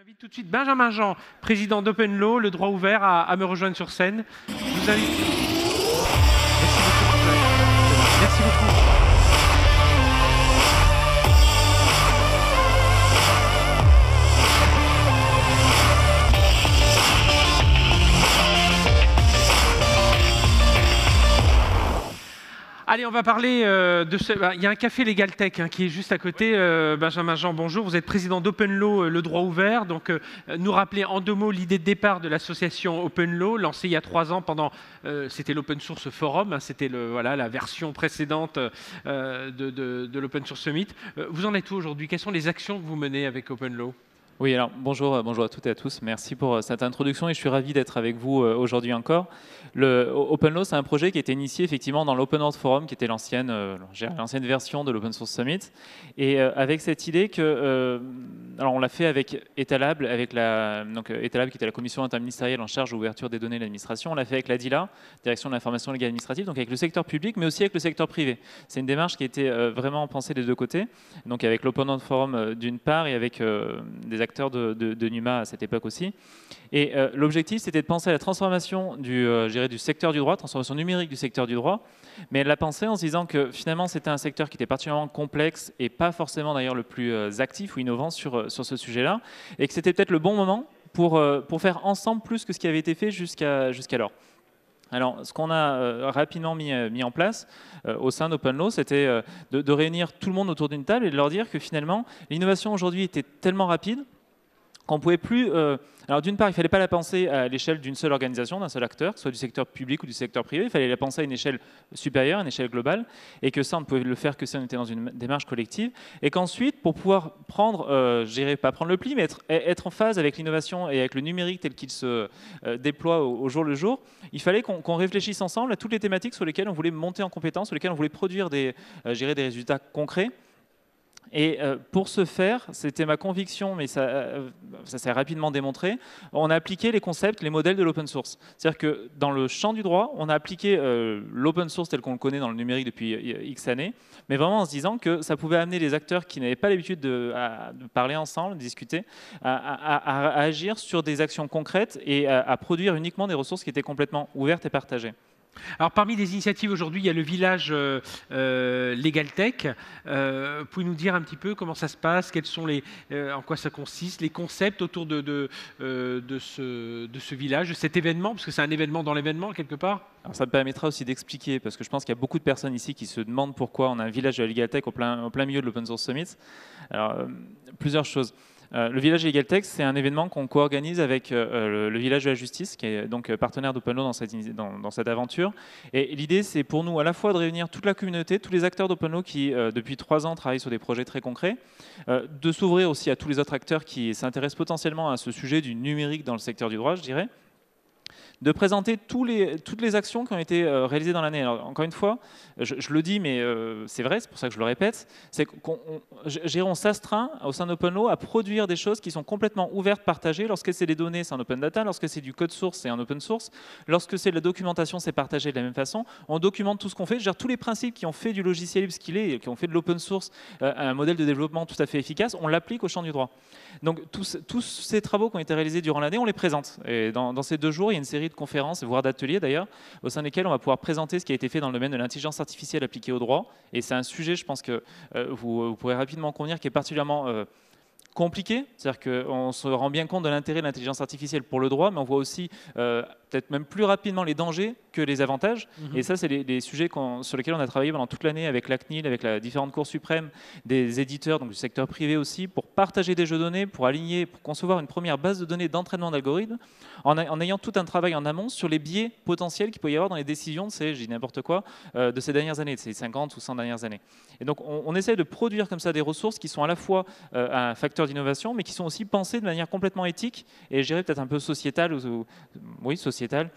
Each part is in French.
J'invite tout de suite Benjamin Jean, président d'Open Law, le droit ouvert, à me rejoindre sur scène. Je vous invite. Merci beaucoup. Merci beaucoup. Allez, on va parler de ce... Il y a un café Legal Tech qui est juste à côté. Benjamin Jean, bonjour. Vous êtes président d'Open Law, le droit ouvert. Donc, nous rappeler en deux mots l'idée de départ de l'association Open Law, lancée il y a 3 ans pendant... c'était l'Open Source Forum. C'était la version précédente de l'Open Source Summit. Vous en êtes où aujourd'hui? Quelles sont les actions que vous menez avec Open Law? Oui, alors bonjour à toutes et à tous. Merci pour cette introduction et je suis ravi d'être avec vous aujourd'hui encore. Le Open Law, c'est un projet qui a été initié effectivement dans l'Open World Forum, qui était l'ancienne version de l'Open Source Summit. Et avec cette idée que, alors on l'a fait avec Etalab, Etalab qui était la commission interministérielle en charge de l'ouverture des données de l'administration. On l'a fait avec la DILA, Direction de l'information légale administrative, donc avec le secteur public, mais aussi avec le secteur privé. C'est une démarche qui a été vraiment pensée des deux côtés, donc avec l'Open World Forum d'une part et avec des acteurs de NUMA à cette époque aussi. Et l'objectif, c'était de penser à la transformation du secteur du droit, transformation numérique du secteur du droit, mais elle l'a pensé en se disant que finalement, c'était un secteur qui était particulièrement complexe et pas forcément d'ailleurs le plus actif ou innovant sur ce sujet-là, et que c'était peut-être le bon moment pour faire ensemble plus que ce qui avait été fait jusqu'alors. Alors, ce qu'on a rapidement mis en place au sein d'Open Law, c'était de réunir tout le monde autour d'une table et de leur dire que finalement, l'innovation aujourd'hui était tellement rapide qu'on ne pouvait plus... alors d'une part, il ne fallait pas la penser à l'échelle d'une seule organisation, d'un seul acteur, que ce soit du secteur public ou du secteur privé, il fallait la penser à une échelle supérieure, une échelle globale, et que ça, on ne pouvait le faire que si on était dans une démarche collective, et qu'ensuite, pour pouvoir prendre, pas prendre le pli, mais être en phase avec l'innovation et avec le numérique tel qu'il se déploie au jour le jour, il fallait qu'on réfléchisse ensemble à toutes les thématiques sur lesquelles on voulait monter en compétence, sur lesquelles on voulait produire des résultats concrets. Et pour ce faire, c'était ma conviction, mais ça s'est rapidement démontré, on a appliqué les concepts, les modèles de l'open source. C'est-à-dire que dans le champ du droit, on a appliqué l'open source tel qu'on le connaît dans le numérique depuis X années, mais vraiment en se disant que ça pouvait amener les acteurs qui n'avaient pas l'habitude de parler ensemble, de discuter, à agir sur des actions concrètes et à produire uniquement des ressources qui étaient complètement ouvertes et partagées. Alors, parmi les initiatives aujourd'hui, il y a le village Legal Tech. Pouvez-vous nous dire un petit peu comment ça se passe, en quoi ça consiste, les concepts autour de ce village, de cet événement, parce que c'est un événement dans l'événement quelque part? Alors ça me permettra aussi d'expliquer, parce que je pense qu'il y a beaucoup de personnes ici qui se demandent pourquoi on a un village de la Legal Tech au plein milieu de l'Open Source Summit. Alors, plusieurs choses. Le village Legal Tech, c'est un événement qu'on co-organise avec le village de la justice, qui est donc partenaire d'Open Law dans cette aventure. Et l'idée, c'est pour nous à la fois de réunir toute la communauté, tous les acteurs d'Open Law qui, depuis 3 ans, travaillent sur des projets très concrets, de s'ouvrir aussi à tous les autres acteurs qui s'intéressent potentiellement à ce sujet du numérique dans le secteur du droit, je dirais, de présenter toutes les actions qui ont été réalisées dans l'année. Alors, encore une fois, je le dis, mais c'est vrai, c'est pour ça que je le répète, c'est qu'on s'astreint au sein d'Open Law à produire des choses qui sont complètement ouvertes, partagées. Lorsque c'est des données, c'est en open data. Lorsque c'est du code source, c'est en open source. Lorsque c'est de la documentation, c'est partagé de la même façon. On documente tout ce qu'on fait. Je veux dire, tous les principes qui ont fait du logiciel libre ce qu'il est, qui ont fait de l'open source un modèle de développement tout à fait efficace, on l'applique au champ du droit. Donc, tous ces travaux qui ont été réalisés durant l'année, on les présente. Et dans ces 2 jours, il y a une série de conférences, voire d'ateliers d'ailleurs, au sein desquels on va pouvoir présenter ce qui a été fait dans le domaine de l'intelligence artificielle appliquée au droit. Et c'est un sujet, je pense que vous pourrez rapidement convenir, qui est particulièrement compliqué. C'est-à-dire qu'on se rend bien compte de l'intérêt de l'intelligence artificielle pour le droit, mais on voit aussi peut-être même plus rapidement les dangers que les avantages. Et ça, c'est les sujets sur lesquels on a travaillé pendant toute l'année avec la CNIL, avec la différentes cours suprêmes, des éditeurs, donc du secteur privé aussi, pour partager des jeux de données, pour aligner, pour concevoir une première base de données d'entraînement d'algorithmes, en ayant tout un travail en amont sur les biais potentiels qu'il peut y avoir dans les décisions de ces, je dis n'importe quoi, de ces dernières années, de ces 50 ou 100 dernières années. Et donc, on essaie de produire comme ça des ressources qui sont à la fois un facteur d'innovation, mais qui sont aussi pensées de manière complètement éthique, et je dirais peut-être un peu sociétale, sociétale,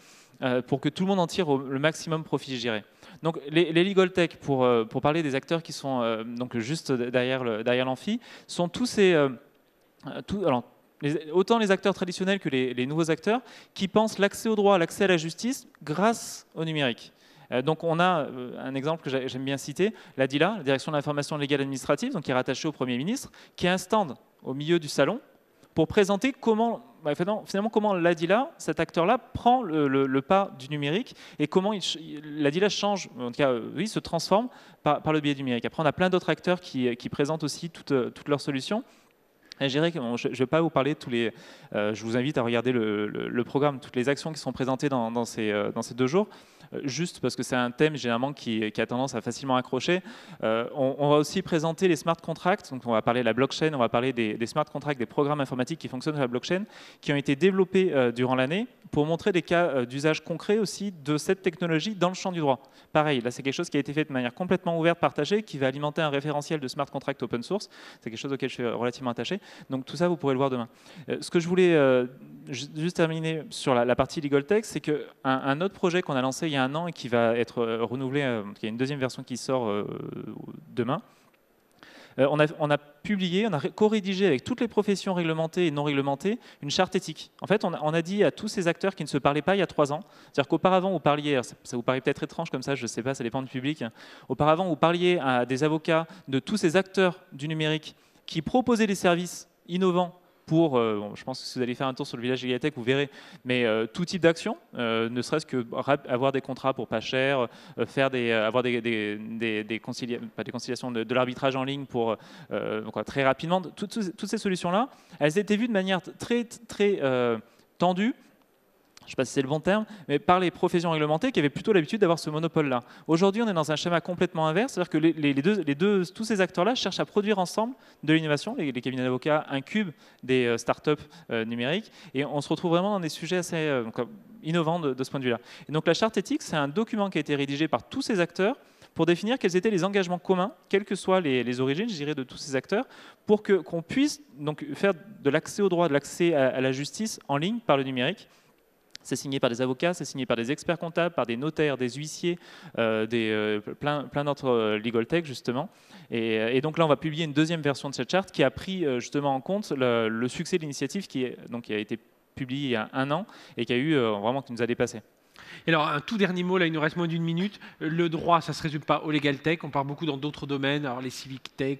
pour que tout le monde en tire le maximum profit, je dirais. Donc les Legal Tech, pour parler des acteurs qui sont donc juste derrière l'amphi, sont tous ces... autant les acteurs traditionnels que les nouveaux acteurs qui pensent l'accès au droit, l'accès à la justice grâce au numérique. Donc on a un exemple que j'aime bien citer, la DILA, la Direction de l'information légale administrative, donc qui est rattachée au Premier ministre, qui a un stand au milieu du salon pour présenter comment, finalement, comment l'ADILA, cet acteur-là, prend le pas du numérique et comment l'ADILA change, en tout cas, oui, se transforme par le biais du numérique. Après, on a plein d'autres acteurs qui présentent aussi toutes leurs solutions. Et je dirais que je ne vais pas vous parler de tous les... je vous invite à regarder le programme, toutes les actions qui sont présentées dans ces 2 jours. Juste parce que c'est un thème généralement qui a tendance à facilement accrocher. On va aussi présenter les smart contracts, donc on va parler de la blockchain, on va parler des smart contracts, des programmes informatiques qui fonctionnent sur la blockchain, qui ont été développés durant l'année pour montrer des cas d'usage concret aussi de cette technologie dans le champ du droit. Pareil, là c'est quelque chose qui a été fait de manière complètement ouverte, partagée, qui va alimenter un référentiel de smart contract open source. C'est quelque chose auquel je suis relativement attaché. Donc tout ça, vous pourrez le voir demain. Ce que je voulais juste terminer sur la partie Legal Tech, c'est qu'un autre projet qu'on a lancé il y a 1 an et qui va être renouvelé, il y a une deuxième version qui sort demain. On a publié, on a co-rédigé avec toutes les professions réglementées et non réglementées une charte éthique. En fait, on a dit à tous ces acteurs qui ne se parlaient pas il y a 3 ans, c'est-à-dire qu'auparavant, vous parliez, alors ça vous paraît peut-être étrange comme ça, je ne sais pas, ça dépend du public, hein. Auparavant, vous parliez à des avocats de tous ces acteurs du numérique qui proposaient des services innovants pour, je pense que si vous allez faire un tour sur le village Legal Tech, vous verrez, mais tout type d'action, ne serait-ce que avoir des contrats pour pas cher, avoir des conciliations de l'arbitrage en ligne pour, donc, très rapidement. Toutes ces solutions-là, elles étaient vues de manière très tendue, je ne sais pas si c'est le bon terme, mais par les professions réglementées qui avaient plutôt l'habitude d'avoir ce monopole-là. Aujourd'hui, on est dans un schéma complètement inverse, c'est-à-dire que tous ces acteurs-là cherchent à produire ensemble de l'innovation. Les cabinets d'avocats incubent des startups numériques, et on se retrouve vraiment dans des sujets assez innovants de ce point de vue-là. Et donc la charte éthique, c'est un document qui a été rédigé par tous ces acteurs pour définir quels étaient les engagements communs, quelles que soient les origines, je dirais, de tous ces acteurs, pour qu'on puisse donc faire de l'accès au droit, de l'accès à la justice en ligne par le numérique. C'est signé par des avocats, c'est signé par des experts comptables, par des notaires, des huissiers, plein d'autres legal tech justement. Et donc là, on va publier une deuxième version de cette charte qui a pris justement en compte le succès de l'initiative qui a été publiée il y a 1 an et qui nous a dépassé. Et alors, un tout dernier mot, là, il nous reste moins d'1 minute. Le droit, ça ne se résume pas au legal tech. On parle beaucoup dans d'autres domaines, alors les civic tech,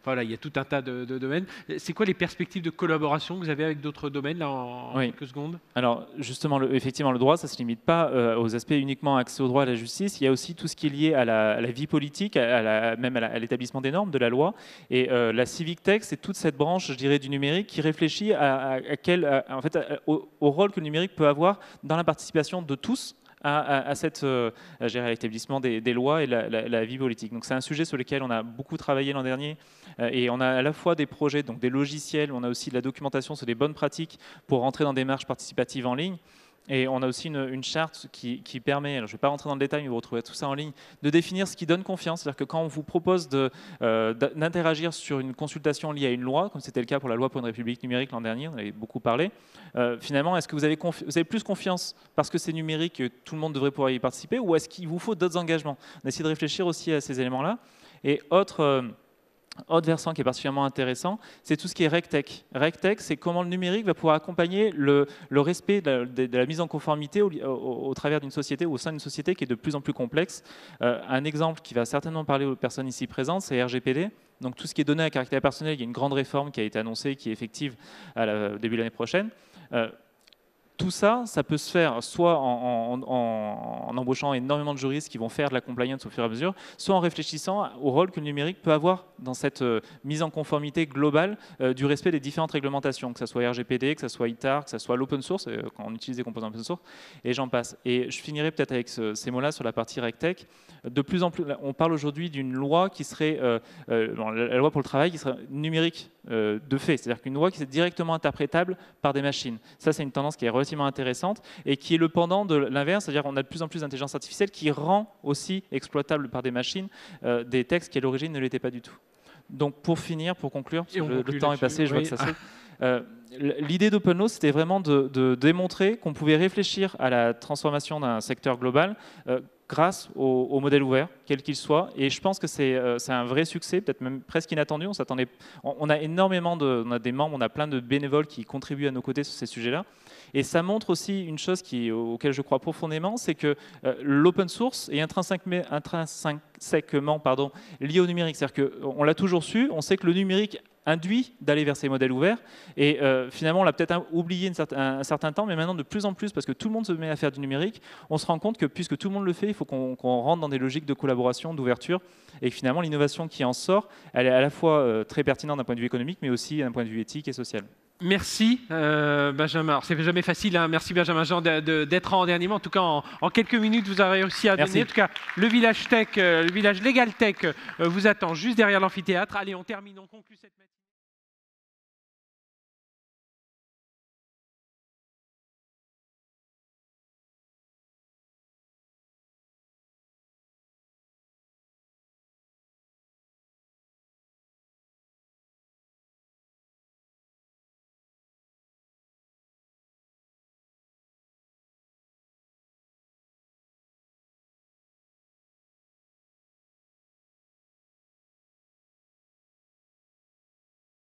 voilà, il y a tout un tas de domaines. C'est quoi les perspectives de collaboration que vous avez avec d'autres domaines, là, en quelques secondes? Alors, justement, effectivement, le droit, ça ne se limite pas aux aspects uniquement accès au droit à la justice. Il y a aussi tout ce qui est lié à la vie politique, même à l'établissement des normes, de la loi. Et la civic tech, c'est toute cette branche, je dirais, du numérique qui réfléchit au rôle que le numérique peut avoir dans la participation de tous à l'établissement des lois et la vie politique. Donc c'est un sujet sur lequel on a beaucoup travaillé l'an dernier et on a à la fois des projets, donc des logiciels, on a aussi de la documentation sur des bonnes pratiques pour rentrer dans des démarches participatives en ligne. Et on a aussi une charte qui permet, alors je ne vais pas rentrer dans le détail, mais vous retrouverez tout ça en ligne, de définir ce qui donne confiance. C'est-à-dire que quand on vous propose d'interagir sur une consultation liée à une loi, comme c'était le cas pour la loi pour une république numérique l'an dernier, on avait beaucoup parlé, finalement, est-ce que vous avez plus confiance parce que c'est numérique, que tout le monde devrait pouvoir y participer, ou est-ce qu'il vous faut d'autres engagements? On a essayé de réfléchir aussi à ces éléments-là. Et autre versant qui est particulièrement intéressant, c'est tout ce qui est RegTech. RegTech, c'est comment le numérique va pouvoir accompagner le respect de la mise en conformité au travers d'une société ou au sein d'une société qui est de plus en plus complexe. Un exemple qui va certainement parler aux personnes ici présentes, c'est RGPD. Donc tout ce qui est données à caractère personnel, il y a une grande réforme qui a été annoncée, qui est effective au début de l'année prochaine. Tout ça, ça peut se faire soit en embauchant énormément de juristes qui vont faire de la compliance au fur et à mesure, soit en réfléchissant au rôle que le numérique peut avoir dans cette mise en conformité globale du respect des différentes réglementations, que ce soit RGPD, que ce soit ITAR, que ce soit l'open source, quand on utilise des composants open source, et j'en passe. Et je finirai peut-être avec ces mots-là sur la partie RegTech. De plus en plus, on parle aujourd'hui d'une loi qui serait, la loi pour le travail, qui serait numérique de fait, c'est-à-dire qu'une loi qui est directement interprétable par des machines. Ça, c'est une tendance qui est relativement intéressante et qui est le pendant de l'inverse, c'est-à-dire qu'on a de plus en plus d'intelligence artificielle qui rend aussi exploitable par des machines des textes qui à l'origine ne l'étaient pas du tout. Donc pour finir, pour conclure, parce que le temps est passé, je vois que ça saute. L'idée d'Open Law, c'était vraiment de démontrer qu'on pouvait réfléchir à la transformation d'un secteur global grâce au modèle ouvert, quel qu'il soit. Et je pense que c'est un vrai succès, peut-être même presque inattendu. On a énormément on a des membres, on a plein de bénévoles qui contribuent à nos côtés sur ces sujets-là. Et ça montre aussi une chose auquel je crois profondément, c'est que l'open source est intrinsèquement lié au numérique. C'est-à-dire qu'on l'a toujours su, on sait que le numérique induit d'aller vers ces modèles ouverts. Et finalement, on l'a peut-être oublié un certain temps, mais maintenant de plus en plus, parce que tout le monde se met à faire du numérique, on se rend compte que puisque tout le monde le fait, il faut qu'on rentre dans des logiques de collaboration, d'ouverture, et que finalement, l'innovation qui en sort, elle est à la fois très pertinente d'un point de vue économique, mais aussi d'un point de vue éthique et social. Merci Benjamin. Alors, c'est jamais facile, hein. Merci Benjamin Jean d'être en dernier mot. En tout cas, en quelques minutes, vous avez réussi à donner. En tout cas, le village tech, le village Legal Tech vous attend juste derrière l'amphithéâtre. Allez, on termine, on conclut cette